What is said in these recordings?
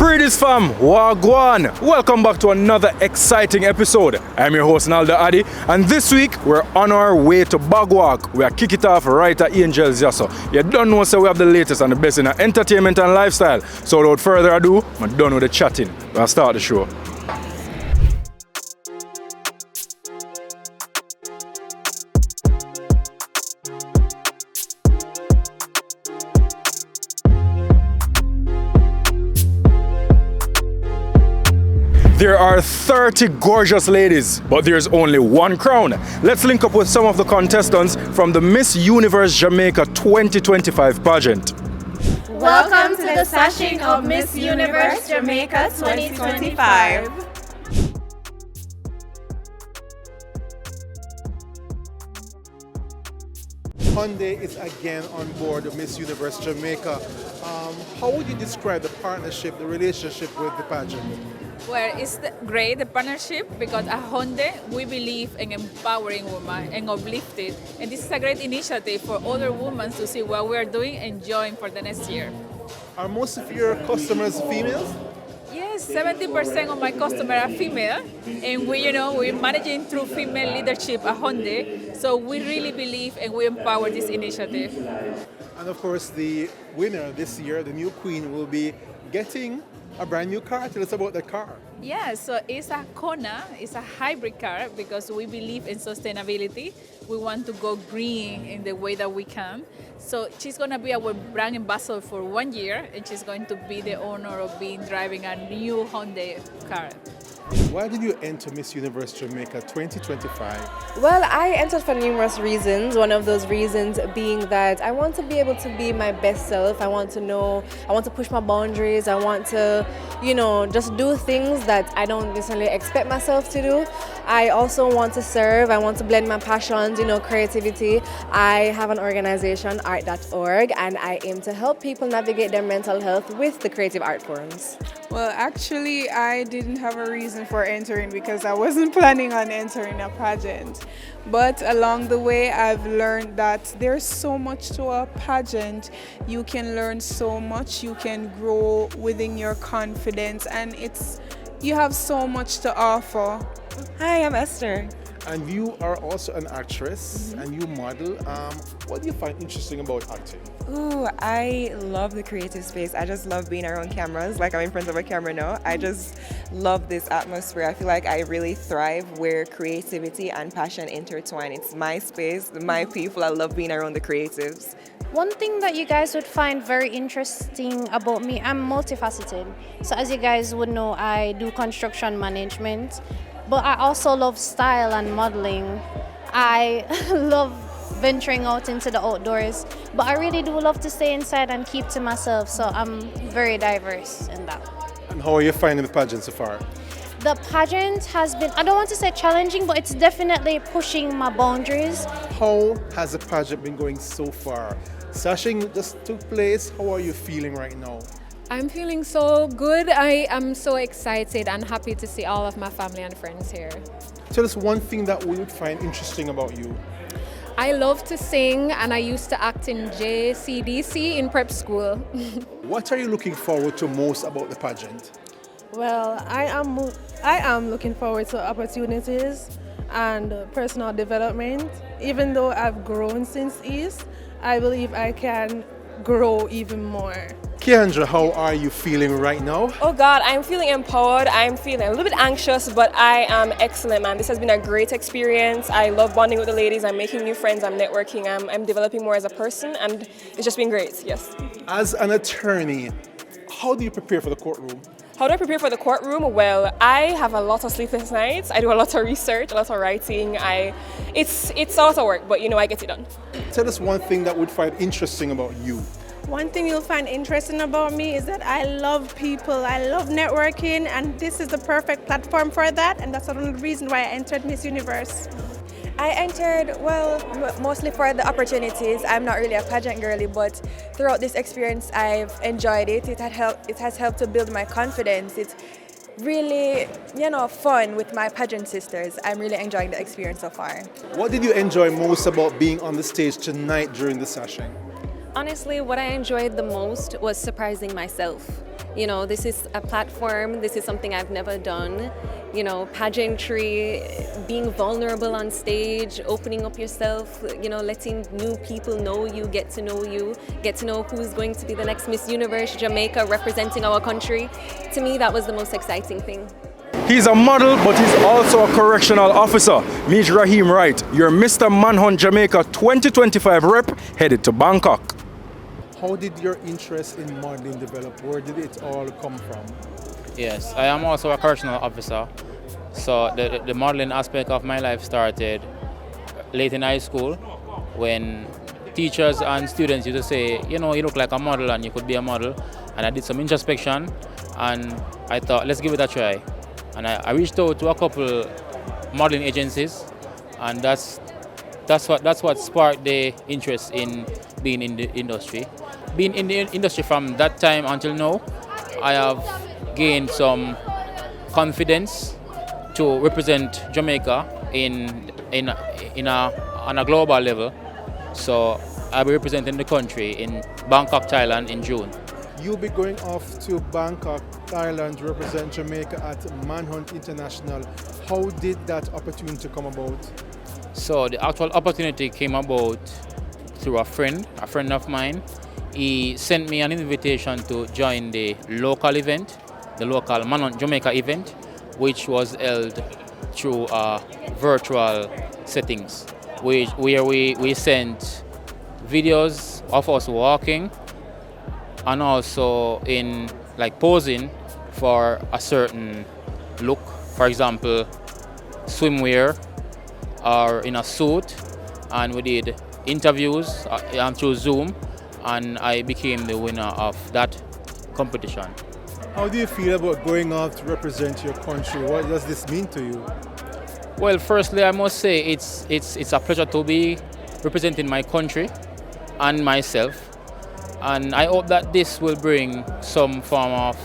Pree Dis fam, wagwan! Welcome back to another exciting episode. I'm your host Naldo Addi, and this week we're on our way to Bagwag. We are kick it off right at Angels Yasso. You don't know, so we have the latest and the best in entertainment and lifestyle. So without further ado, I'm done with the chatting. We'll start the show. There are 30 gorgeous ladies, but there's only one crown. Let's link up with some of the contestants from the Miss Universe Jamaica 2025 pageant. Welcome to the sashing of Miss Universe Jamaica 2025. Hyundai is again on board of Miss Universe Jamaica. How would you describe the partnership, the relationship with the pageant? Well, it's great, the partnership, because at Hyundai, we believe in empowering women and uplifting. And this is a great initiative for other women to see what we're doing and join for the next year. Are most of your customers females? Yes, 70% of my customers are female, and we're managing through female leadership at Hyundai. So we really believe and we empower this initiative. And of course, the winner this year, the new queen, will be getting a brand new car. Tell us about the car. Yeah, so it's a Kona, it's a hybrid car because we believe in sustainability. We want to go green in the way that we can. So she's going to be our brand ambassador for 1 year, and she's going to be the owner of driving a new Hyundai car. Why did you enter Miss Universe Jamaica 2025? Well, I entered for numerous reasons. One of those reasons being that I want to be able to be my best self. I want to push my boundaries. I want to, just do things that I don't necessarily expect myself to do. I also want to serve. I want to blend my passions, creativity. I have an organization, art.org, and I aim to help people navigate their mental health with the creative art forms. Well, actually, I didn't have a reason for entering because I wasn't planning on entering a pageant. But along the way, I've learned that there's so much to a pageant. You can learn so much, you can grow within your confidence, and you have so much to offer. Hi, I'm Esther. And you are also an actress and you model. What do you find interesting about acting? Ooh, I love the creative space. I just love being around cameras. Like, I'm in front of a camera now. I just love this atmosphere. I feel like I really thrive where creativity and passion intertwine. It's my space, my people. I love being around the creatives. One thing that you guys would find very interesting about me, I'm multifaceted. So as you guys would know, I do construction management, but I also love style and modeling. I love venturing out into the outdoors, but I really do love to stay inside and keep to myself, so I'm very diverse in that. And how are you finding the pageant so far? The pageant has been, I don't want to say challenging, but it's definitely pushing my boundaries. How has the pageant been going so far? Sashing just took place. How are you feeling right now? I'm feeling so good. I am so excited and happy to see all of my family and friends here. Tell us one thing that we would find interesting about you. I love to sing, and I used to act in JCDC in prep school. What are you looking forward to most about the pageant? Well, I am looking forward to opportunities and personal development. Even though I've grown since East, I believe I can grow even more. Keandra, how are you feeling right now? Oh God, I'm feeling empowered. I'm feeling a little bit anxious, but I am excellent, man. This has been a great experience. I love bonding with the ladies. I'm making new friends. I'm networking. I'm developing more as a person, and it's just been great. Yes. As an attorney, how do you prepare for the courtroom? How do I prepare for the courtroom? Well, I have a lot of sleepless nights. I do a lot of research, a lot of writing. It's a lot of work, but I get it done. Tell us one thing that we'd find interesting about you. One thing you'll find interesting about me is that I love people, I love networking, and this is the perfect platform for that, and that's one of the reasons why I entered Miss Universe. I entered, mostly for the opportunities. I'm not really a pageant girly, but throughout this experience, I've enjoyed it. It has helped to build my confidence. It's really, fun with my pageant sisters. I'm really enjoying the experience so far. What did you enjoy most about being on the stage tonight during the sashing? Honestly, what I enjoyed the most was surprising myself. You know, this is a platform, this is something I've never done. You know, pageantry, being vulnerable on stage, opening up yourself, you know, letting new people know you, get to know who's going to be the next Miss Universe Jamaica representing our country. To me, that was the most exciting thing. He's a model, but he's also a correctional officer. Meet Rhyeme Wright, your Mr. Manhunt Jamaica 2025 rep, headed to Bangkok. How did your interest in modeling develop? Where did it all come from? Yes, I am also a correctional officer. So the modeling aspect of my life started late in high school when teachers and students used to say, you know, you look like a model and you could be a model. And I did some introspection and I thought, let's give it a try. And I reached out to a couple modeling agencies, and that's what sparked the interest in being in the industry. Being in the industry from that time until now, I have gained some confidence to represent Jamaica on a global level. So I'll be representing the country in Bangkok, Thailand in June. You'll be going off to Bangkok, Thailand to represent Jamaica at Manhunt International. How did that opportunity come about? So the actual opportunity came about through a friend of mine. He sent me an invitation to join the local event, the local Manhunt Jamaica event, which was held through virtual settings, where we sent videos of us walking and also in like posing for a certain look, for example, swimwear or in a suit, and we did interviews through Zoom, and I became the winner of that competition. How do you feel about going out to represent your country? What does this mean to you? Well, firstly, I must say it's a pleasure to be representing my country and myself, and I hope that this will bring some form of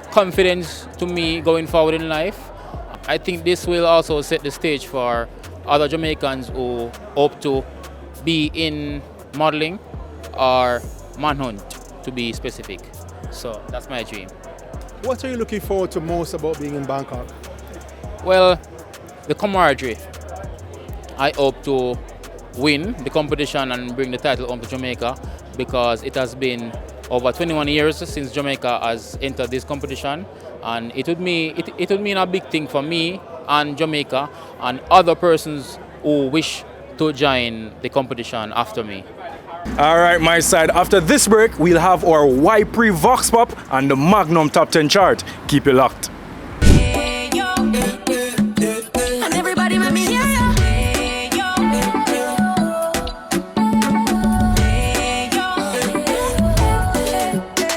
confidence to me going forward in life. I think this will also set the stage for other Jamaicans who hope to be in modeling or manhunt, to be specific. So that's my dream. What are you looking forward to most about being in Bangkok? Well, the camaraderie. I hope to win the competition and bring the title home to Jamaica, because it has been over 21 years since Jamaica has entered this competition, and it would mean a big thing for me and Jamaica and other persons who wish to join the competition after me. All right, my side. After this break, we'll have our YPree Vox Pop and the Magnum Top 10 Chart. Keep it locked. And everybody let me hear ya.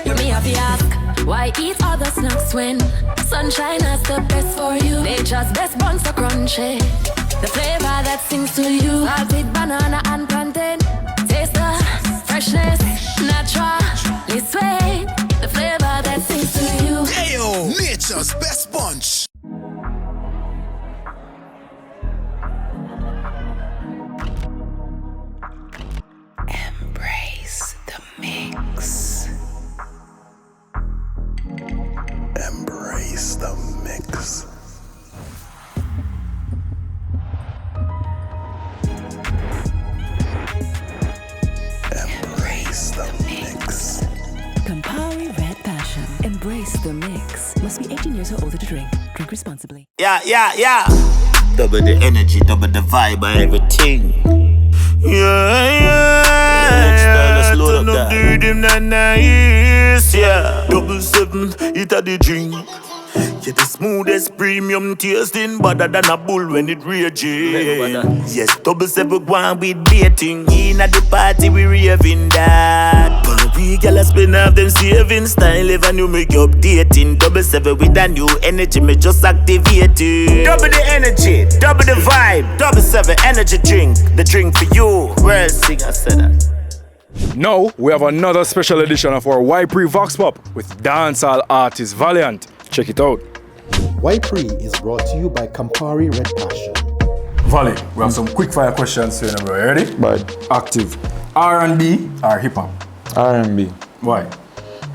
You may have to ask, why eat other snacks when sunshine is the best for you? Nature's best buns are crunchy. The flavor that sings to you, salted banana and plantain. Taste the freshness, naturally sweet. The flavor that sings to you. Ayo, nature's best bunch. Embrace the mix. Embrace the mix. Embrace the mix. Campari Red Passion. Embrace the mix. Must be 18 years or older to drink. Drink responsibly. Yeah. Double the energy, double the vibe, everything. Yeah. Load up that. Do them nice, yeah. 7, it a the drink. Yeah, the smoothest premium tasting, better than a bull when it raging. Yes, 7 go on with baiting. In at the party we raving that. But we gyal spend half them saving. Style ever new make updating. 7 with a new energy, me just activating. Double the energy, double the vibe. 7 energy drink, the drink for you. World singer said that. Now, we have another special edition of our YPree Vox Pop with dancehall artist Valiant. Check it out. YPree is brought to you by Campari Red Passion. Valley, we have some quick fire questions here. Are you ready? But active. R&B or hip hop? R&B. Why?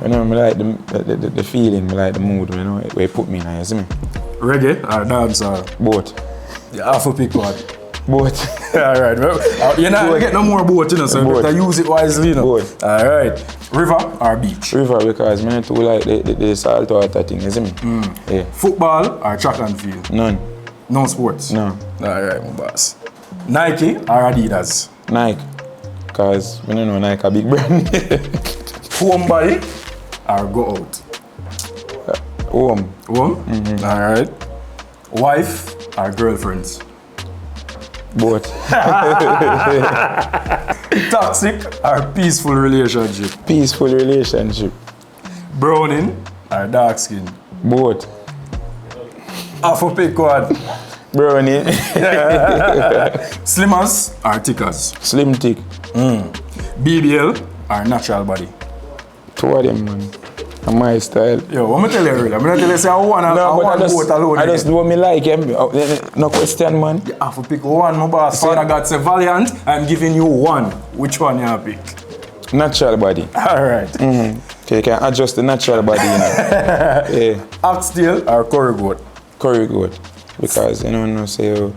You know, I like the feeling, I like the mood, you know, where you put me in, you see me? Reggae or dance or? Both. You have to pick one. Both. Alright, well, you're not going to get no more boat, you know, so you better use it wisely, you know. Both. Alright. River or beach? River, because I too like the salt water thing, you see me? Yeah. Football or track and field? None. No sports? No. Alright, my boss. Nike or Adidas? Nike. Because I don't know Nike a big brand. Homebody or go out? Home. Home? Alright. Wife or girlfriends? Both. Toxic or peaceful relationship? Peaceful relationship. Browning or dark skin? Both. Half a pick one. Brownie. Slimmers or thickers? Slim thick. BBL or natural body? Two of them, man. And my style. Yo, what am I tell you really? I'm not tell you say I want boat alone. I just know me like him. No question, man. You have to pick one, my boss. Father God say Valiant, I'm giving you one. Which one you have to pick? Natural body. Alright. Okay, you can adjust the natural body, you know. Yeah. Oxtail or curry goat? Curry goat. Because you know, say you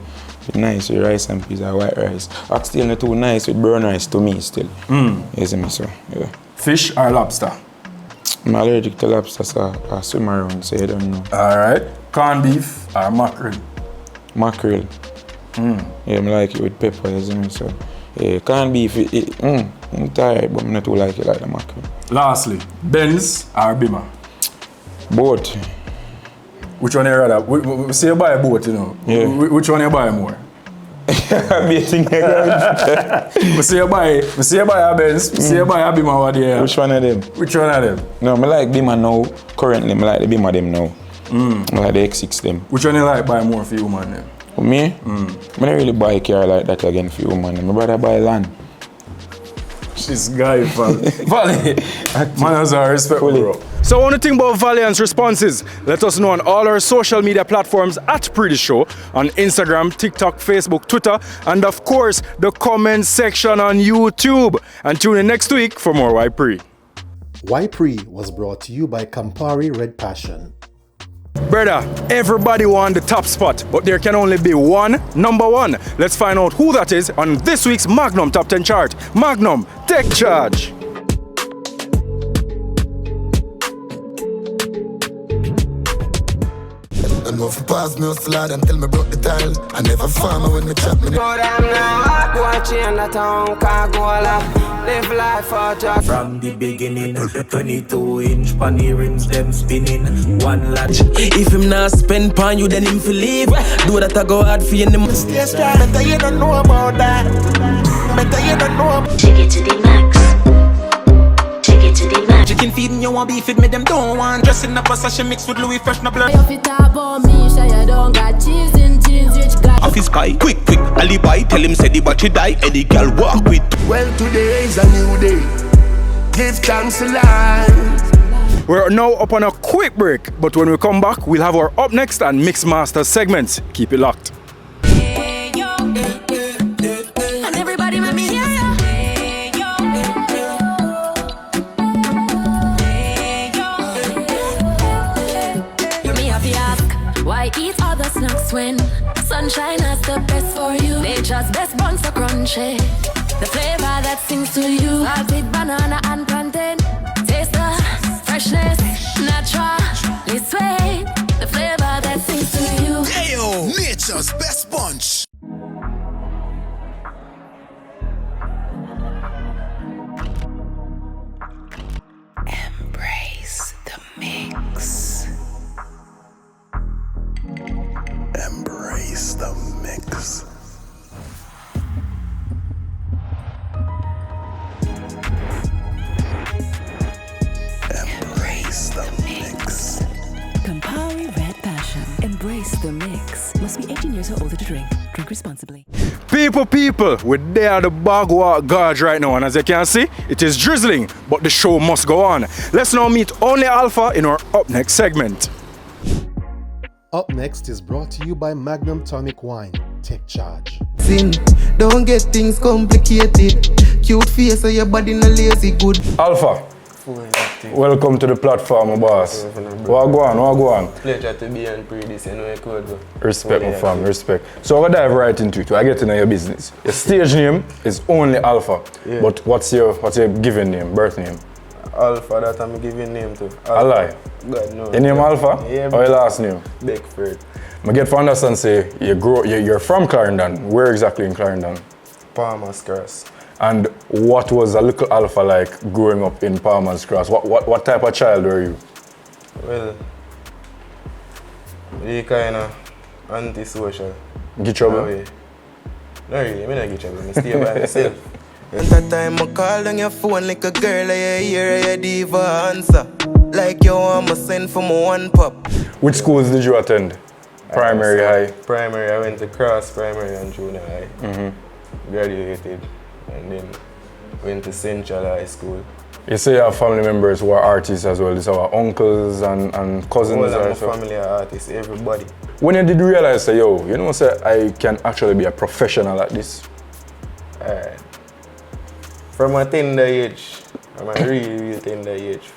nice with rice and peas or white rice. Oxtail not too nice with brown rice to me still. You see me, so yeah. Fish or lobster? I'm allergic to lobster, so I swim around, so you don't know. Alright. Corned beef or mackerel? Mackerel. Yeah, I like it with pepper, you see me, so yeah, corned beef, I'm tired, but I'm not too like it like the mackerel. Lastly, Benz or Beamer? Both. Which one you rather? We say you buy a boat, you know. Yeah. Which one you buy more? We say you buy a Benz, we say you buy a Beamer over there. Which one of them? Which one of them? No, I like Beamer now. Currently, I like the Beamer them now. I like the X6 them. Which one you like buy more for you, man? Then? For me? I don't really buy a car like that again for you, man. My brother buy land. This guy, Valley. Man has a respect, bro. So I want to think about Valiant's responses. Let us know on all our social media platforms at Pree Dis Show, on Instagram, TikTok, Facebook, Twitter, and of course, the comment section on YouTube. And tune in next week for more YPree. YPree was brought to you by Campari Red Passion. Brother, everybody won the top spot, but there can only be one number one. Let's find out who that is on this week's Magnum Top 10 Chart. Magnum, take charge. I know if you pass me a slide and tell me broke the tile. I never farm when me chop me. Go down now, watch in the town, Kagola. Live life for just. From the beginning, 22-inch panny rims, them spinning. One latch. If him not spend pan you, then him feel leave. Do that I go hard for you in the month. Stay strong, better you don't know about that. Better you don't know about. Take it to the max. Take it to the max. Chicken feeding you want beef with me, them don't want. Dressing up a sashing mixed with Louis fresh no blood. If you talk about me, say you don't got cheese in jeans, rich guy. Off his guy, quick, alibi, tell him say the battery die, Eddie girl walk with. Well, today is a new day. Give thanks to life. We're now up on a quick break, but when we come back, we'll have our Up Next and Mix Master segments. Keep it locked. And everybody let me hear ya. Me have to ask, why eat all the snacks when sunshine is the best for you? Nature's best buns are crunchy. The flavor that sings to you, salted banana and plantain. Taste the freshness, naturally sweet. The flavor that sings to you. Ayo, nature's best bunch. Embrace the mix. Embrace the mix. Embrace the mix. Campari Red Passion. Embrace the mix. Must be 18 years or older to drink. Drink responsibly. People, we're there at the Bagua Gorge right now, and as you can see, it is drizzling, but the show must go on. Let's now meet Only Alpha in our Up Next segment. Up Next is brought to you by Magnum Tonic Wine. Take charge. Sin, don't get things complicated. Cute face of your body no lazy good. Alpha, Welcome to the platform, boss. What go on? Pleasure to be on Pree Dis, you know, it could go. Respect, my fam, respect. So I'm gonna dive right into it. I get to know your business. Your stage name is only Alpha, but what's your given name, birth name? Alpha, that I'm giving name to. I lie. God knows. Your name Alpha? Yeah. Or your last name? Beckford. I get to understand, say, you're from Clarendon. Where exactly in Clarendon? Palmer's Cross. And what was a little Alpha like growing up in Palmer's Cross? What type of child were you? Well, really kind of antisocial. Get trouble? No, really, I don't get trouble. I stay by myself. And that time I call on your phone like a girl, I hear a diva answer. Like you want me send for my one pop. Which schools did you attend? Primary, high? Primary, I went to Cross Primary and Junior High. Graduated and then went to Central High School. You say you have family members who are artists as well. These are our uncles and cousins. All of my family are artists, everybody. When you did realize, say, yo, you know, say I can actually be a professional at this? From a tender age, from a really tender age.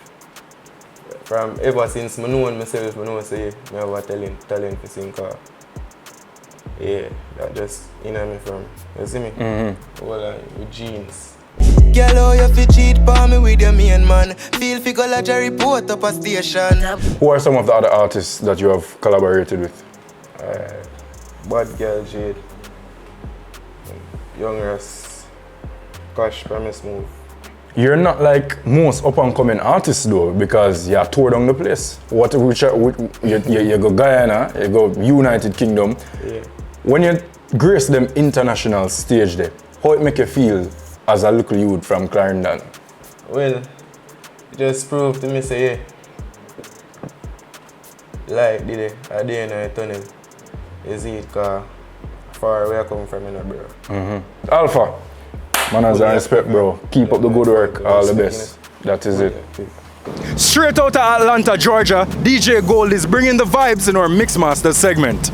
From ever since I know myself, I know say I have a talent to sing car. Yeah, that just in me from. You see me? Well, with genes. Girl, how you fi cheat for me with your main man? Feel fi go like a report up a station. Who are some of the other artists that you have collaborated with? Bad Girl Jade, Young Russ, Cash Promise Move. You're not like most up-and-coming artists though, because you tour down the place. You go Guyana, you go United Kingdom. Yeah. When you grace them international stage there, how it make you feel as a local youth from Clarendon? Well, it just proved to me say, like did it, a day and I turn him. You see it, cause far away I come from, bro. Alpha, manners and respect, bro. Keep up the good work, all the best. That is it. Straight out of Atlanta, Georgia, DJ Gold is bringing the vibes in our Mixmaster segment.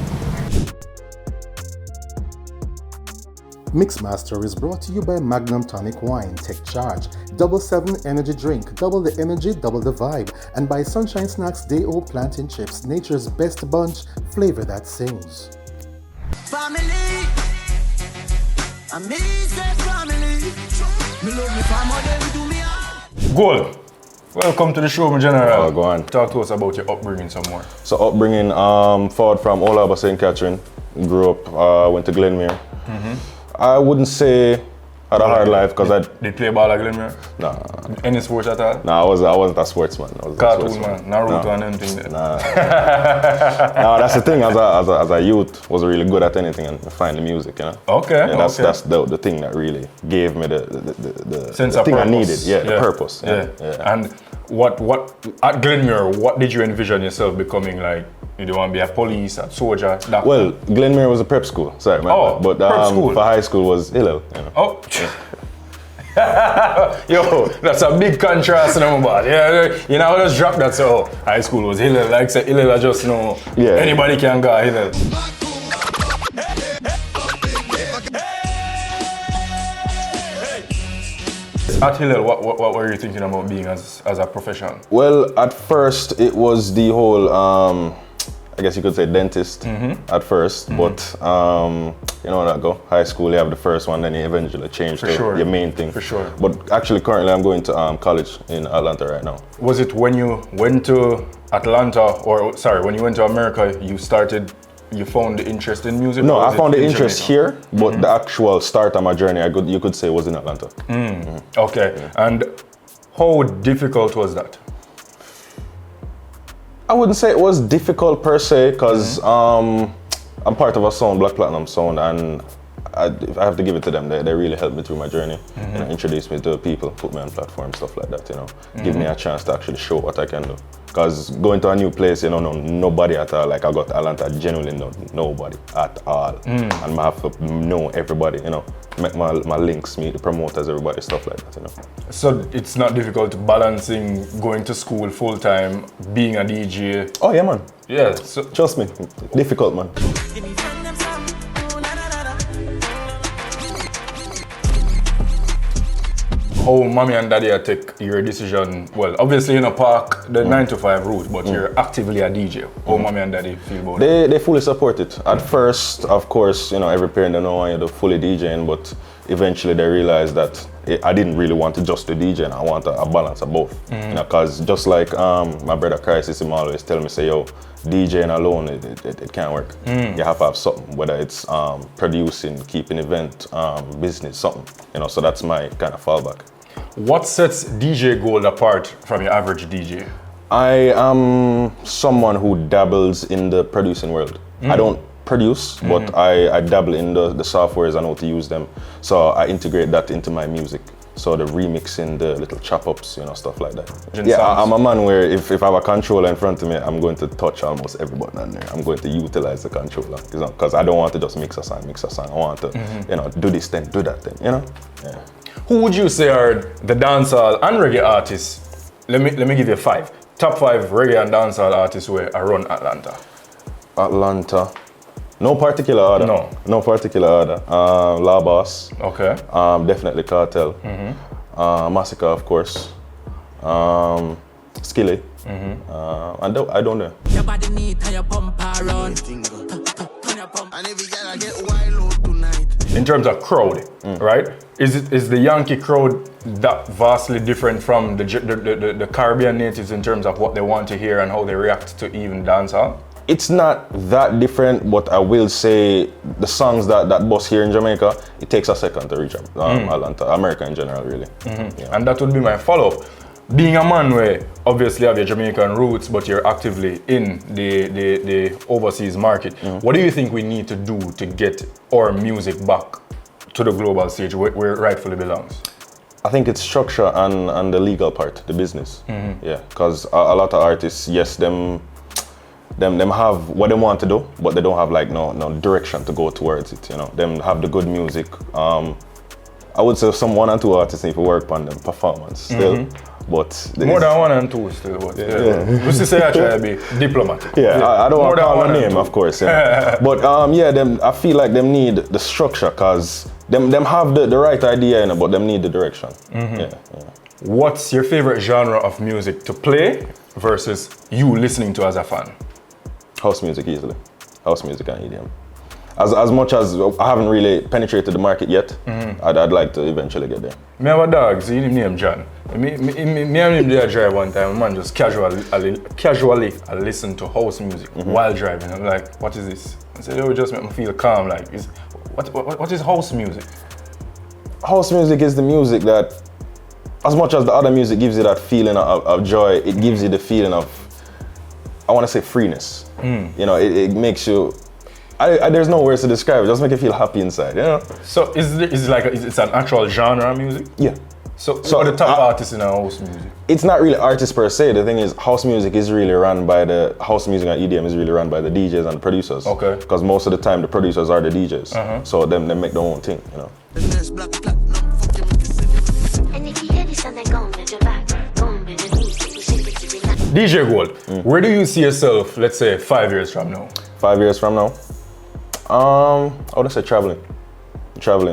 Mixmaster is brought to you by Magnum Tonic Wine. Take charge. 7 energy drink. Double the energy, double the vibe. And by Sunshine Snacks Day Old Plantain Chips. Nature's best bunch. Flavor that sings. Family. Amazing family. Me love me family, we do me. Gold, welcome to the show, my general. Oh, go on. Talk to us about your upbringing some more. So upbringing, forward from Old Harbour, St. Catherine. Grew up, went to Glenmere. I wouldn't say I had a hard life because I... Did you play ball at Glenmere? Nah. Any sports at all? Nah, I wasn't a sportsman. I was Cartoon man, Naruto and anything there? Nah. Nah, that's the thing, as a youth, wasn't really good at anything and find the music, you know? Okay, yeah, that's the thing that really gave me the sense the of thing purpose. I needed, the purpose. Yeah. And what at Glenmere, what did you envision yourself becoming like? You don't want to be a police, a soldier, doctor? Well, Glenmere was a prep school, sorry, but prep school. For high school was Hillel. You know? Oh, yo, that's a big contrast, you know, but yeah, you know, I just drop that. So high school was Hillel, like say Hillel, I just know anybody can go Hillel. At Hillel, what were you thinking about being as a profession? Well, at first it was the whole, I guess you could say dentist at first, but you know how that go. High school, you have the first one, then you eventually change to your main thing. For sure. But actually, currently, I'm going to college in Atlanta right now. Was it when you went to Atlanta, or sorry, when you went to America, you found the interest in music? No, I found the interest here, but the actual start of my journey, you could say, was in Atlanta. Okay, and how difficult was that? I wouldn't say it was difficult per se, because I'm part of a sound, Black Platinum Sound, and I have to give it to them. They really helped me through my journey, you know, introduced me to people, put me on platforms, stuff like that, you know, give me a chance to actually show what I can do. Because going to a new place, you know, nobody at all. Like I got to Atlanta, I genuinely know nobody at all. And I have to know everybody, you know, make my links, meet the promoters, everybody, stuff like that, you know. So it's not difficult balancing going to school full time, being a DJ? Oh yeah, man. Yeah. So trust me, difficult, man. how mommy and daddy take your decision? Well, obviously you park the 9 to 5 route, but you're actively a DJ. How mommy and daddy feel about it? They fully support it. At first, of course, every parent don't want you to fully DJing, but eventually they realized that I didn't really want to just do DJing. I want a balance of both. Because just like my brother Crisis him always tell me, say, yo, DJing alone, it can't work. You have to have something, whether it's producing, keeping event, business, something. So that's my kind of fallback. What sets DJ Gold apart from your average DJ? I am someone who dabbles in the producing world. I don't produce, but I dabble in the softwares and how to use them. So I integrate that into my music. So the remixing, the little chop-ups, stuff like that. I'm a man where if I have a controller in front of me, I'm going to touch almost every button on there. I'm going to utilize the controller, because I don't want to just mix a song. I want to, do this then, do that then, Yeah. Who would you say are the dancehall and reggae artists? Let me give you 5. Top 5 reggae and dancehall artists who are around Atlanta. Atlanta. No particular order. No particular order. La Boss. Okay. Definitely Cartel. Massacre, of course. Skilly. And I don't know. Your body need to your pump around. In terms of crowd, right? Is the Yankee crowd that vastly different from the Caribbean natives in terms of what they want to hear and how they react to even dancehall? It's not that different, but I will say the songs that bust here in Jamaica, it takes a second to reach Atlanta, America in general, really. Yeah. And that would be my follow-up. Being a man where obviously you have your Jamaican roots, but you're actively in the overseas market, what do you think we need to do to get our music back to the global stage where it rightfully belongs? I think it's structure and the legal part, the business. Yeah, because a lot of artists, yes, them have what they want to do, but they don't have no direction to go towards it. Them have the good music. I would say one and two artists need to work on them performance still, but more than 1 and 2 still. But we say I try to be diplomatic. I don't want to call a name, of course. But I feel like them need the structure, cause them have the right idea, but them need the direction. What's your favorite genre of music to play versus you listening to as a fan? House music, easily. House music and EDM. As much as I haven't really penetrated the market yet, I'd like to eventually get there. Me have a dog, so you name John. Me and him there drive one time, man just casually I listen to house music while driving. I'm like, what is this? I said, it just make me feel calm. Like, what is house music? House music is the music that, as much as the other music gives you that feeling of joy, it gives you the feeling of, I want to say, freeness. It makes you, there's no words to describe it, just make you feel happy inside, So it's an actual genre of music? Yeah. So who are the top artists in house music? It's not really artists per se. The thing is, house music is really run by house music and EDM is really run by the DJs and the producers. Okay. Because most of the time the producers are the DJs. So them they make their own thing, DJ Gold, where do you see yourself, let's say, 5 years from now? 5 years from now? I would say traveling,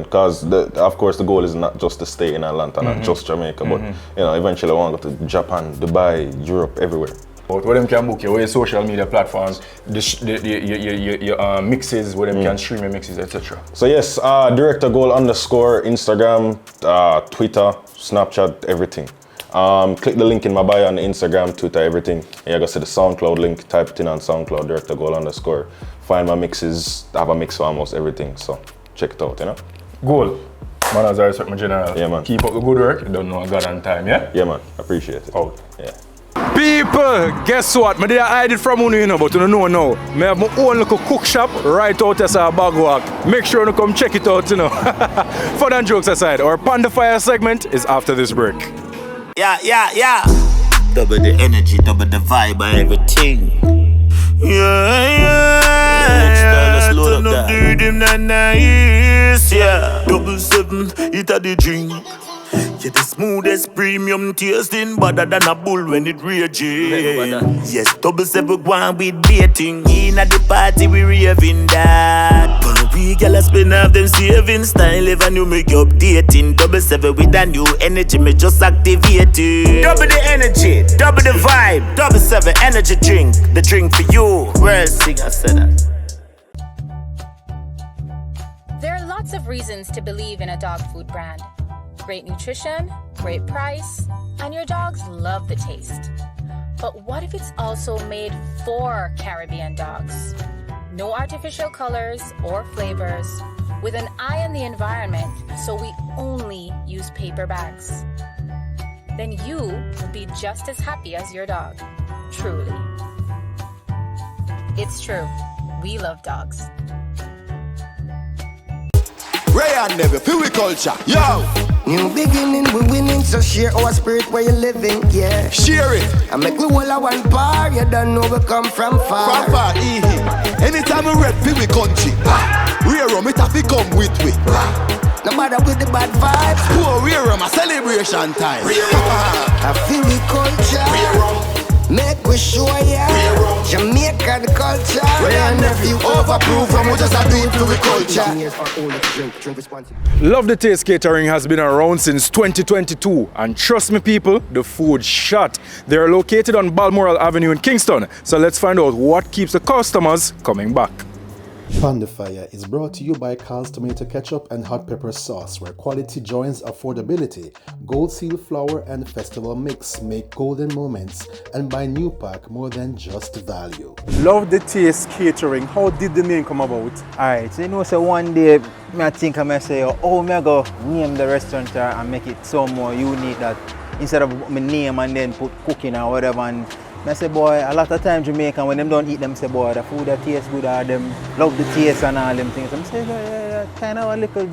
because of course the goal is not just to stay in Atlanta, not just Jamaica, but eventually I want to go to Japan, Dubai, Europe, everywhere. But where them can book you, where your social media platforms, your mixes, where them can stream your mixes, etc. So yes, Director Gold _ Instagram, Twitter, Snapchat, everything. Click the link in my bio on Instagram, Twitter, everything. You go see the SoundCloud link, type it in on SoundCloud, Director Gold _ Find my mixes, I have a mix for almost everything, so check it out, Gold. Man, as I respect my general. Yeah, man. Keep up the good work, you don't know God and time, yeah? Yeah, man, appreciate it. Out. Yeah. People, guess what? I did hide it from you, but you don't know now. I have my own little cook shop right out as a bag walk. Make sure you come check it out, Fun and jokes aside, our Panda Fyah segment is after this break. Yeah. Double the energy, double the vibe, and everything. Let's load up that. Nice, yeah. 7, it a the drink. Yeah, the smoothest premium tasting, better than a bull when it rages. Yes, 7 go on with baiting. In at the party we raving that. We gyal spend half them savings. Style ever new me updating. 77 with a new energy, me just activating. Double the energy, double the vibe. 77 energy drink, the drink for you. World singer said that. There are lots of reasons to believe in a dog food brand. Great nutrition, great price, and your dogs love the taste. But what if it's also made for Caribbean dogs? No artificial colors or flavors, with an eye on the environment, so we only use paper bags. Then you will be just as happy as your dog, truly. It's true, we love dogs. Ryan never feel we culture, yo. New beginning, we winning, so share our spirit where you living, yeah. Share it. I make we all a one bar, you don't know we come from far. From far, anytime we rep feel we country. Rare rum, it have to come with we. No matter with the bad vibes. Poor rare rum, a celebration time. I feel we culture. Make we show ya Jamaica the culture. Ryan nephew overproof from what just a do it to the culture. Love the Taste Catering has been around since 2022, and trust me people, the food shot. They are located on Balmoral Avenue in Kingston, so let's find out what keeps the customers coming back. Fyah is brought to you by Carl's Tomato Ketchup and Hot Pepper Sauce, where quality joins affordability. Gold Seal Flour and Festival Mix make golden moments, and by New Pack, more than just value. Love the Taste Catering. How did the name come about? Alright, so you know, so one day I think I say, oh, me go name the restaurant and make it so more unique that instead of my name and then put cooking or whatever. And I say, boy, a lot of time Jamaican, when them don't eat them, say, boy, the food that tastes good, or them love the taste and all them things. I say, yeah, kind of a little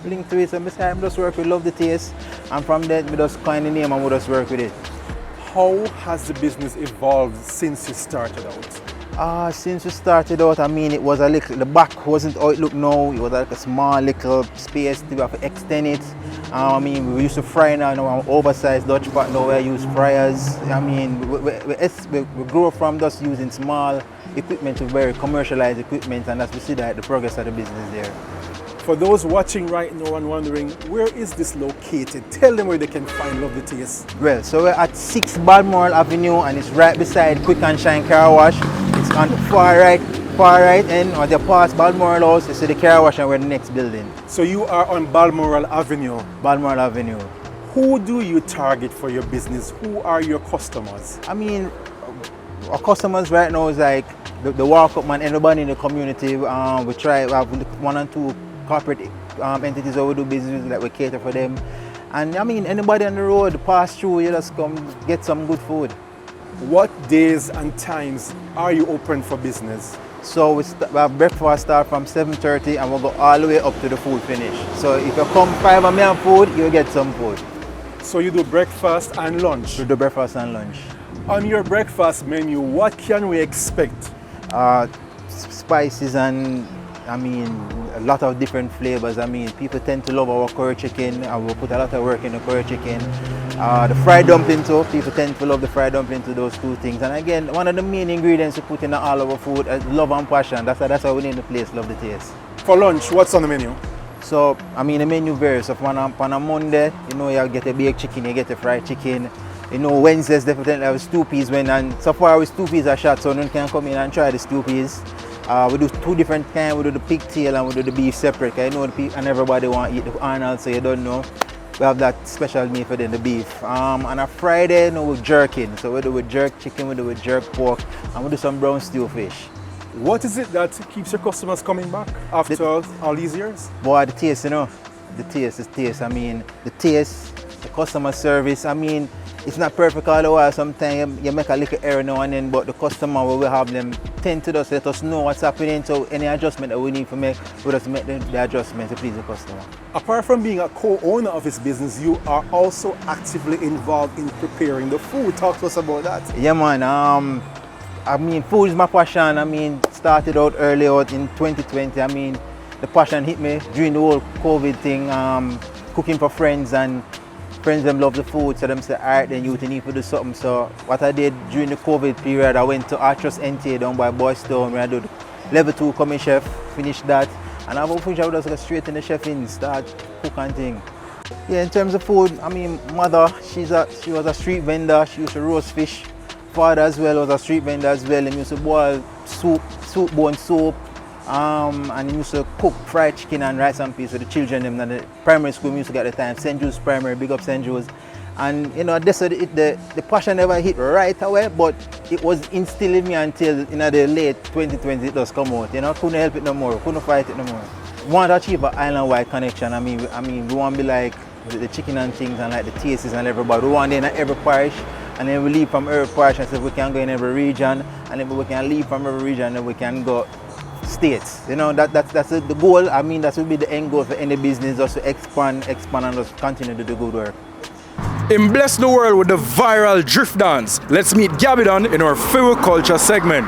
link to it. So I say, I just work with love the taste, and from that, we just coin the name and we just work with it. How has the business evolved since you started out? Since we started out, I mean, it was a little, the back wasn't how it look now. It was like a small little space to have to extend it. I mean, we used to fry now, an oversized Dutch pot, now we use fryers. I mean, we grew from just using small equipment to very commercialized equipment, and as we see that the progress of the business there. For those watching right now and wondering, where is this located? Tell them where they can find Love the Taste. Well, so we're at 6 Balmoral Avenue, and it's right beside Quick and Shine Car Wash. It's on the far right end, or the past Balmoral House, you see the car wash, and we're in the next building. So you are on Balmoral Avenue? Balmoral Avenue. Who do you target for your business? Who are your customers? I mean, our customers right now is like the walk-up man, everybody in the community. We have 1 or 2 corporate entities that we do business with, that we cater for them. And I mean, anybody on the road pass through, you just come get some good food. What days and times are you open for business? So our breakfast start from 7:30 and we'll go all the way up to the food finish. So if you come 5 a.m. and food, you'll get some food. So you do breakfast and lunch? We do breakfast and lunch. On your breakfast menu, what can we expect? Spices and I mean a lot of different flavors. I mean, people tend to love our curry chicken, and we'll put a lot of work in the curry chicken. The fried dumpling too, people tend to love the fried dumpling to those 2 things. And again, one of the main ingredients we put in all of our food is love and passion. That's how we name the place Love the Taste. For lunch, what's on the menu? So, I mean, the menu varies. So on a Monday, you know, you get a baked chicken, you get a fried chicken. You know, Wednesdays definitely have stew peas, and so far with stew peas are shot, so no one can come in and try the stew peas. We do 2 different kinds. We do the pigtail and we do the beef separate. Cause you know and everybody want to eat the Arnold, so you don't know. We have that special meat for them, the beef. On a Friday, you know, we're jerking. So we do with jerk chicken, we do with jerk pork, and we do some brown stew fish. What is it that keeps your customers coming back after all these years? Boy, the taste, you know. The taste. I mean, the taste, the customer service. I mean, it's not perfect all the while. Sometimes you make a little error now and then, but the customer will have them tend to just let us know what's happening. So any adjustment that we need to make, we just make the adjustment to please the customer. Apart from being a co-owner of this business, you are also actively involved in preparing the food. Talk to us about that. Yeah, man. I mean, food is my passion. I mean, started out early out in 2020. I mean, the passion hit me during the whole COVID thing, cooking for friends, and friends them love the food, so them say, alright, then you need to do something. So what I did during the COVID period, I went to Artiste NTA down by Boys Town, where I did level 2 commis chef, finished that, And I've officially just go straight in the chef in, start cook and thing. Yeah, in terms of food, I mean, mother, she was a street vendor. She used to roast fish. Father as well was a street vendor as well. He used to boil bone soup. And he used to cook fried chicken and rice and peas for the children. Them in the primary school we used to get at the time, St. Jude's Primary, big up St. Jude's. And you know, the passion never hit right away, but it was instilled in me until the late 2020 it does come out. You know, couldn't help it no more, couldn't fight it no more. We want to achieve an island-wide connection. I mean, we want to be like the chicken and things and like the tastes and everybody. We want to in every parish, and then we leave from every parish and say we can go in every region, and then we can leave from every region and we can go states. You know, that's the goal. I mean, that will be the end goal for any business, just to expand and just continue to do good work. In Bless the World with the viral drift dance, let's meet Gabbidon in our Fyah Culture segment.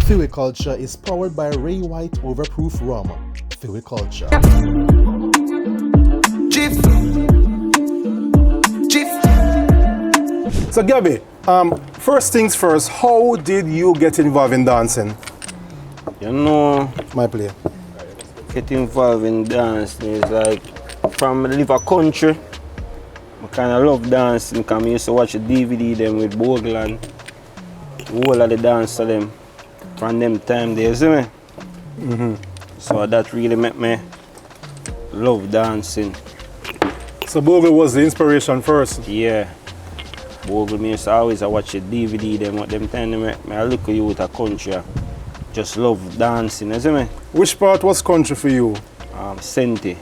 Fyah Culture is powered by Rhyeme Wright Overproof Rum. Fyah Culture. So Gabby, first things first, how did you get involved in dancing? You know, my play. Get involved in dancing is like from live a country. I kind of love dancing because I used to watch a DVD them with Bogland. All of the dance of them from them time there, see me? So that really made me love dancing. So Bogle was the inspiration first? Yeah. Bogle, me used to always watch a DVD them at them time I look at you with a country. Just love dancing, you see me? Which part was country for you? Senti.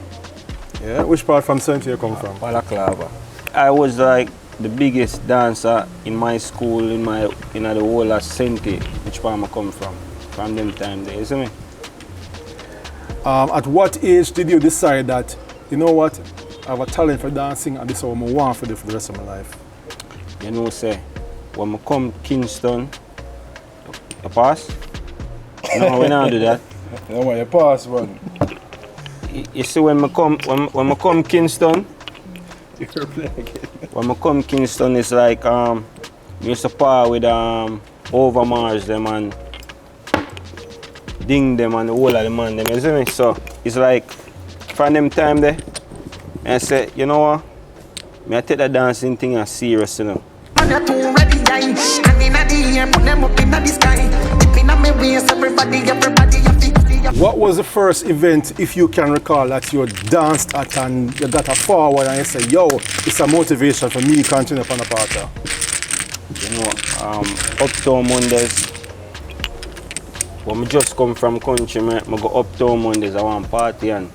Yeah, which part from Senti you come from? Balaclava. I was like the biggest dancer in my school, in the whole of Senti, which part I come from them time there, you see me? At what age did you decide that, you know what, I have a talent for dancing and this is what I want to do for the rest of my life? You know, say, when I come Kingston, you pass? No, we don't do that. No, you pass one. You see, when I come Kingston, when I come Kingston, it's like we used to par with Overmars them and Ding them and the whole of the man them, you see me? So it's like from them time there, I say, you know what? I take the dancing thing as serious, you know. What was the first event, if you can recall, that you danced at and you got a forward and you say, yo, it's a motivation for me to continue upon the party? You know, Uptown Mondays. When I just come from country, I go Uptown Mondays, I want party and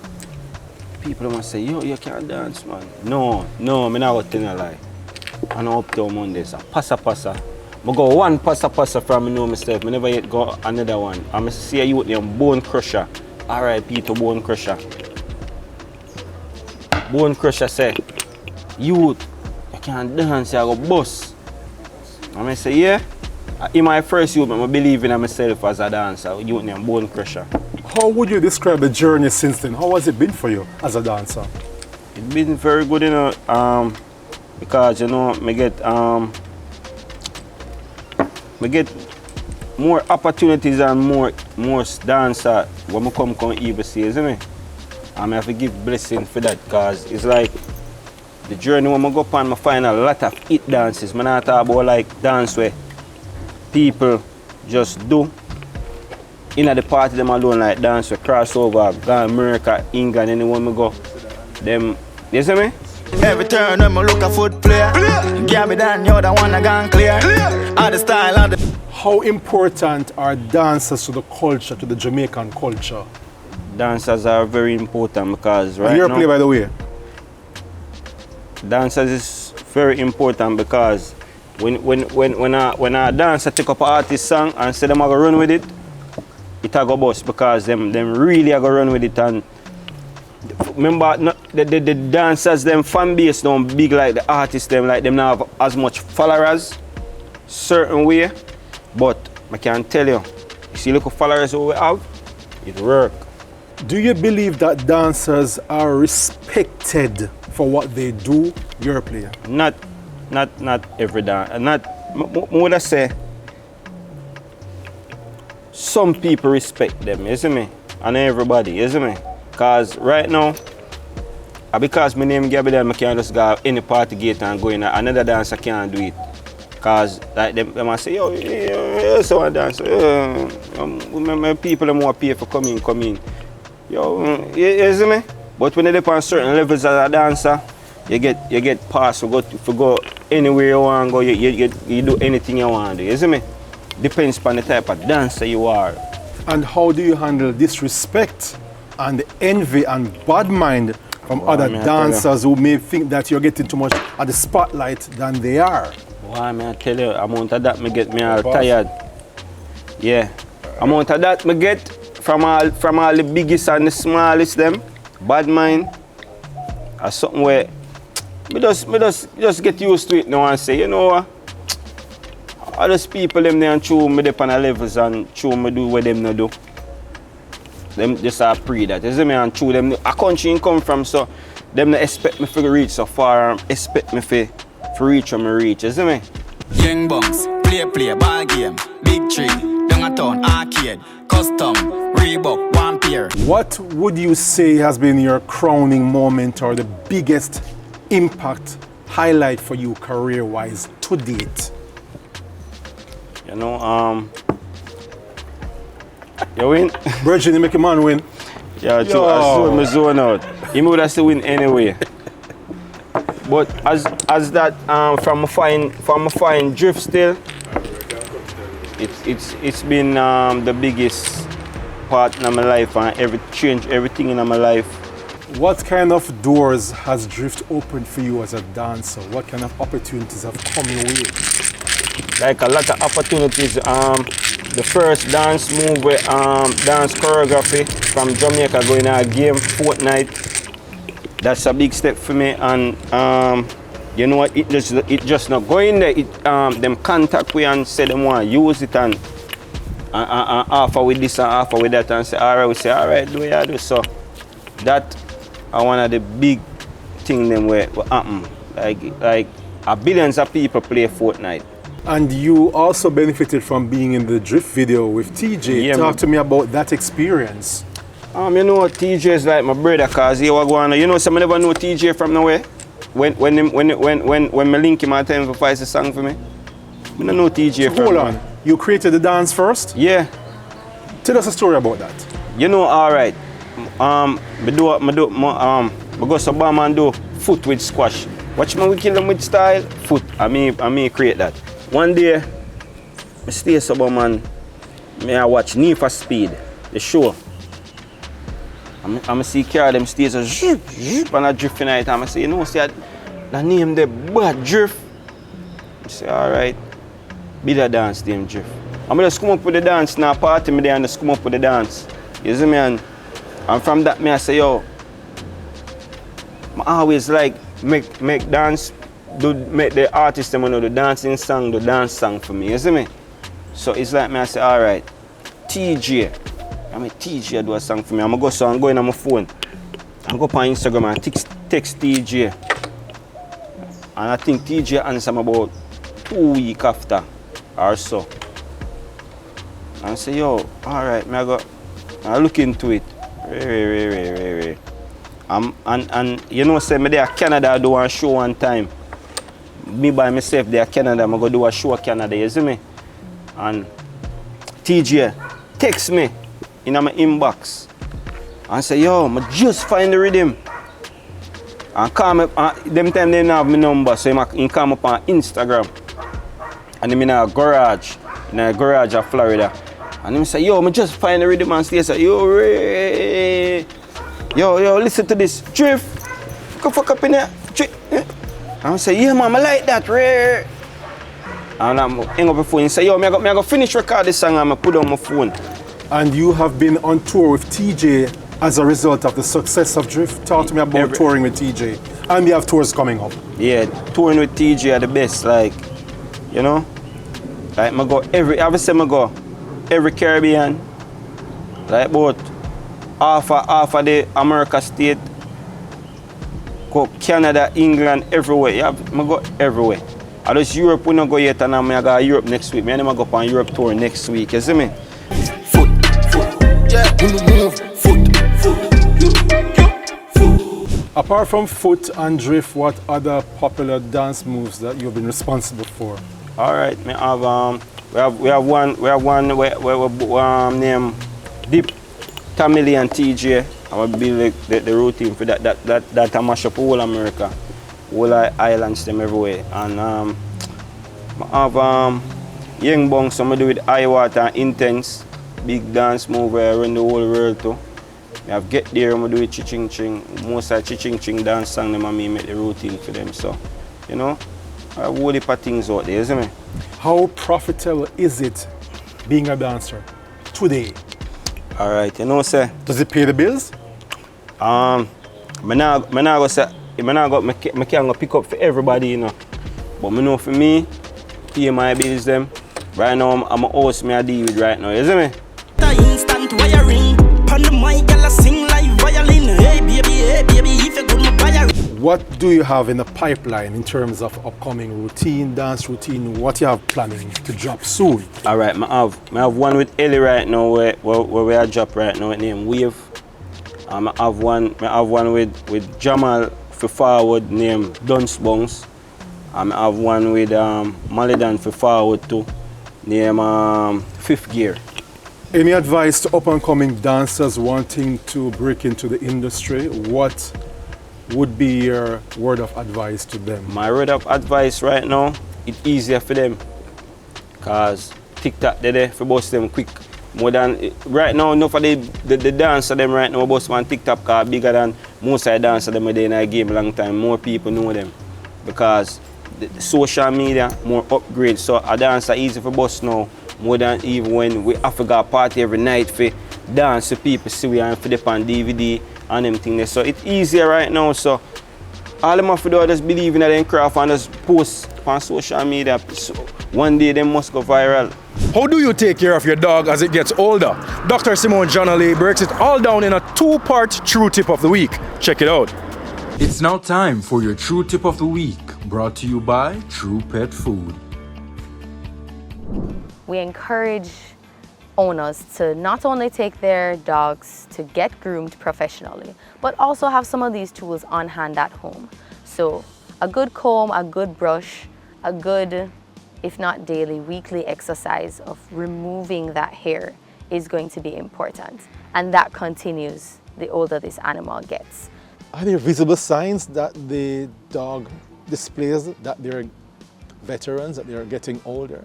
people must say, yo, you can't dance, man. No, I'm not going to tell you a lie. I know Uptown Mondays, passa. I go one passa from me know myself. I never yet go another one. I must see a youth named Bone Crusher. R.I.P. to Bone Crusher. Bone Crusher say, youth, you can't dance, you go bust. I say, yeah. In my first youth, I believe in myself as a dancer. Youth named Bone Crusher. How would you describe the journey since then? How has it been for you as a dancer? It's been very good, you know, because, you know, I get more opportunities and more dancer when I come even see, isn't it? I have to give blessing for that because it's like the journey when I go up and I find a lot of hit dances. I not talk about like dance where people just do. In the party them alone like dance with crossover, go America, England, anywhere I go. Them, you see me? Every turn I'm look a foot player. Gabbidon, you're the one that gone clear. All the style and the... How important are dancers to the culture, to the Jamaican culture? Dancers are very important because right now... You're now, play by the way. Dancers is very important because when a dancer take up an artist song and say them are gonna run with it, it a go bust because them really are gonna run with it. And remember the dancers them fan base don't big like the artists them, like them not have as much followers certain way, but I can tell you see look at followers we have, it work. Do you believe that dancers are respected for what they do, your player? Not every dancer. Not would I say some people respect them, you see me? and everybody, you see me? Cause right now, because my name Gabbidon, I can't just go any party gate and go in another dance, I can't do it. Cause like them might say, yo, so I dance. My people them want pay for come in. Yo, you see me? But when they on certain levels as a dancer, you get passed for go anywhere you want to go, you do anything you want to do, you see me? Depends upon the type of dancer you are. And how do you handle disrespect and envy and bad mind from other dancers who may think that you're getting too much at the spotlight than they are? Why, man, I tell you, amount of that me get me all tired. Yeah, amount of that me get from all the biggest and the smallest them, bad mind, or something where me just get used to it now and say, you know what? All those people them there and chew me up on the levels and chew me do what them no do. Them just are pre that. You see me and chew them a country in come from, so them not expect me to reach so far, expect me to reach where me reach, you see me? Young bunks, play, ball game, big tree, downtown, arcade, custom, Reebok, one pair. What would you say has been your crowning moment or the biggest impact highlight for you career-wise to date? You know, you win. Virgin, you make a man win. Yeah, I saw me zone out. He would have to win anyway. But as that from a fine drift still, it's been the biggest part in my life and changed everything in my life. What kind of doors has drift opened for you as a dancer? What kind of opportunities have come your way? Like a lot of opportunities. The first dance move, dance choreography from Jamaica going to a game fortnight. That's a big step for me, and you know what? It just not going there. Them contact me and say them want to use it and offer with this and offer with that, and say alright, we say alright, do what you do. So that are one of the big thing them where happen. Like billions of people play Fortnite. And you also benefited from being in the drift video with TJ. Yeah, Talk to me about that experience. You know, TJ is like my brother, cause he was going. You know, some never know TJ from nowhere. When me link him, I tell him to find a song for me. I don't know TJ. So hold on, you created the dance first? Yeah. Tell us a story about that. You know, alright. Me go to Bama and do foot with squash. Watch me, we kill them with style, foot. I mean create that. One day, I stay so man, I watch Need for Speed, the show. I see car them stay so and I drift in it. I say, you know, see that name the bad drift. I say, alright, be the dance name drift. I'm just come up with the dance now, party me there and just come up with the dance. You see me? And from that I say, yo, I always like make dance, make the artist them know the dancing song, the dance song for me, you see me? So it's like I say, alright, TJ. TJ do a song for me. I'm going to go in on my phone. I go up on Instagram and text TJ. And I think TJ answer me about 2 weeks after or so. And I say, yo, alright, I look into it. Very. And you know, say me there Canada do a show one time. Me by myself there Canada, I'm going to do a show Canada, you see me? And TJ text me in my inbox and say, yo, I just find the rhythm. And call me, them time they don't have my number, so he call me up on Instagram. And I'm in a garage of Florida. And he say, yo, I just find the rhythm and say, yo, listen to this. Drift, fuck up in there. And I say, yeah, man, I like that. And I'm hang up the phone and say, yo, I go finish record this song and I put on my phone. And you have been on tour with TJ as a result of the success of Drift. Talk to me about touring with TJ. And you have tours coming up. Yeah, touring with TJ are the best, like, you know? Like, I go every Caribbean, like about half of the America state, go Canada, England, everywhere. I go everywhere. I just Europe, we don't go yet, and I'm going to go Europe next week. I'm going to go on Europe tour next week, you see me? Yeah, move, Apart from foot and drift, what other popular dance moves that you've been responsible for? All right, we have one named Deep, Tamili and TJ. I will build the routine for that I mash up all America, all islands them everywhere. And I have Young Bong, so I do with High Water and Intense, big dance move around the whole world too. I have Get There, I do with Chiching Ching. Most of Chiching Ching dance song them and me make the routine for them. So, you know, I have a whole heap of things out there, isn't it? How profitable is it being a dancer today? All right, you know, sir. Does it pay the bills? I can't go pick up for everybody, you know. But I know for me, pay my bills them. Right now, I'm a host me I deal with right now, you see me? Instant wiring, pan the mic, girl sing like violin. Hey baby, if you good my buyer. What do you have in the pipeline in terms of upcoming routine, dance routine? What you have planning to drop soon? All right, I have one with Ellie right now where we are drop right now, named Wave. I have one with Jamal for forward named Dunce Bounce. I have one with Malidan for forward too, named Fifth Gear. Any advice to up-and-coming dancers wanting to break into the industry? What would be your word of advice to them? My word of advice right now, it's easier for them. Because TikTok they're there for bust them quick. More than right now, enough of the dancer them right now bust on TikTok car bigger than most of the dancers them in the game a long time. More people know them. Because the social media more upgrade. So a dancer easy for bust now. More than even when we have to go party every night for dance to people see we and for them on DVD and them things. So it's easier right now. So all them have to do is just believe in their craft and just post on social media. So one day they must go viral. How do you take care of your dog as it gets older? Dr. Simone Johnally breaks it all down in a two-part True Tip of the Week. Check it out. It's now time for your True Tip of the Week, brought to you by True Pet Food. We encourage owners to not only take their dogs to get groomed professionally, but also have some of these tools on hand at home. So a good comb, a good brush, a good, if not daily, weekly exercise of removing that hair is going to be important. And that continues the older this animal gets. Are there visible signs that the dog displays that they're veterans, that they're getting older?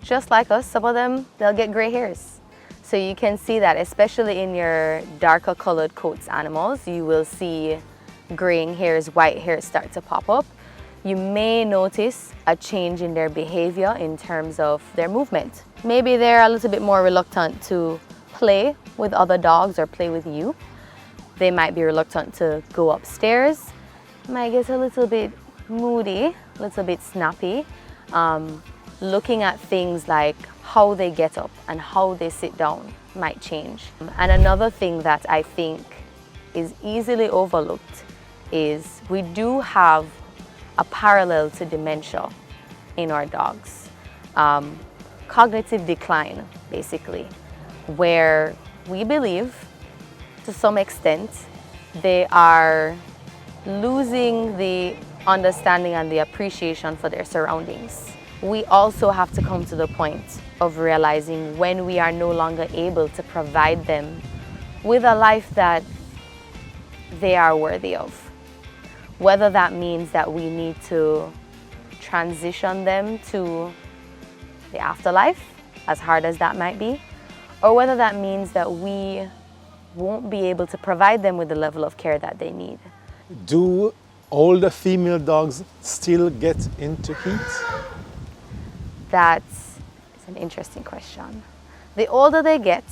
Just like us, some of them, they'll get gray hairs. So you can see that, especially in your darker colored coats animals, you will see graying hairs, white hairs start to pop up. You may notice a change in their behavior in terms of their movement. Maybe they're a little bit more reluctant to play with other dogs or play with you. They might be reluctant to go upstairs, might get a little bit moody, a little bit snappy. Looking at things like how they get up and how they sit down might change. And another thing that I think is easily overlooked is we do have a parallel to dementia in our dogs. Cognitive decline, basically, where we believe to some extent they are losing the understanding and the appreciation for their surroundings. We also have to come to the point of realizing when we are no longer able to provide them with a life that they are worthy of. Whether that means that we need to transition them to the afterlife, as hard as that might be, or whether that means that we won't be able to provide them with the level of care that they need. Do older female dogs still get into heat? That's an interesting question. The older they get,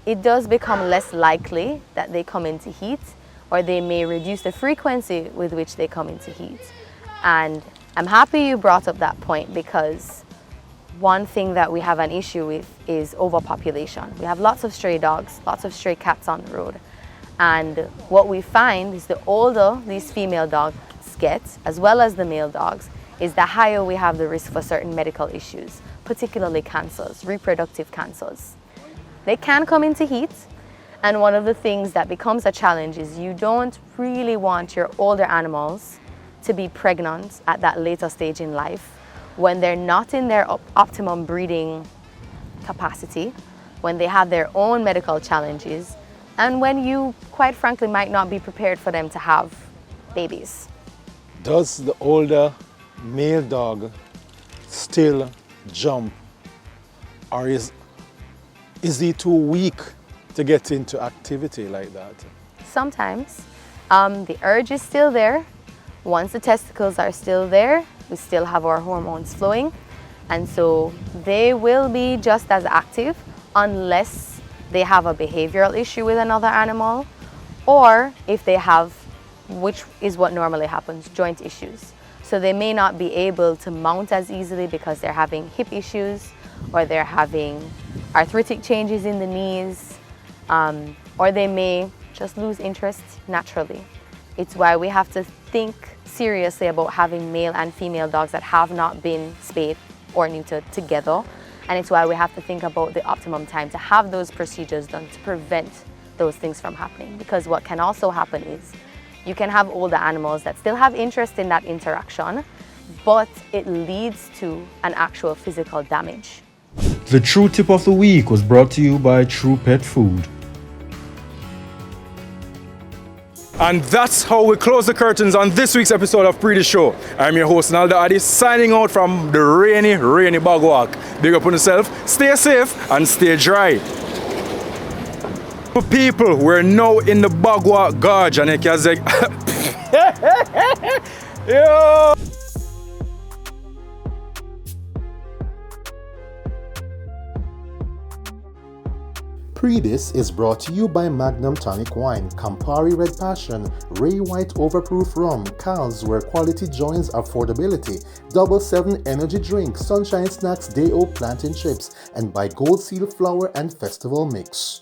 it does become less likely that they come into heat, or they may reduce the frequency with which they come into heat. And I'm happy you brought up that point, because one thing that we have an issue with is overpopulation. We have lots of stray dogs, lots of stray cats on the road. And what we find is the older these female dogs get, as well as the male dogs, is the higher we have the risk for certain medical issues, particularly cancers, reproductive cancers. They can come into heat, And one of the things that becomes a challenge is you don't really want your older animals to be pregnant at that later stage in life when they're not in their optimum breeding capacity, when they have their own medical challenges, and when you, quite frankly, might not be prepared for them to have babies. Does the older male dog still jump, or is he too weak to get into activity like that? Sometimes. The urge is still there. Once the testicles are still there, we still have our hormones flowing, and so they will be just as active unless they have a behavioral issue with another animal, or if they have, which is what normally happens, joint issues. So they may not be able to mount as easily because they're having hip issues, or they're having arthritic changes in the knees, or they may just lose interest naturally. It's why we have to think seriously about having male and female dogs that have not been spayed or neutered together. And it's why we have to think about the optimum time to have those procedures done to prevent those things from happening. Because what can also happen is you can have older animals that still have interest in that interaction, but it leads to an actual physical damage. The True Tip of the Week was brought to you by True Pet Food. And that's how we close the curtains on this week's episode of Pree Dis Show. I'm your host, Naldo Addi, signing out from the rainy Bagwalk. Big up on yourself, stay safe and stay dry. People, we're now in the Bagwalk Gorge and you can say, yo! Pree Dis is brought to you by Magnum Tonic Wine, Campari Red Passion, Rhyeme Wright Overproof Rum, Cal's where quality joins affordability, Double 7 Energy Drink, Sunshine Snacks Day-O Plantain Chips, and by Gold Seal Flour and Festival Mix.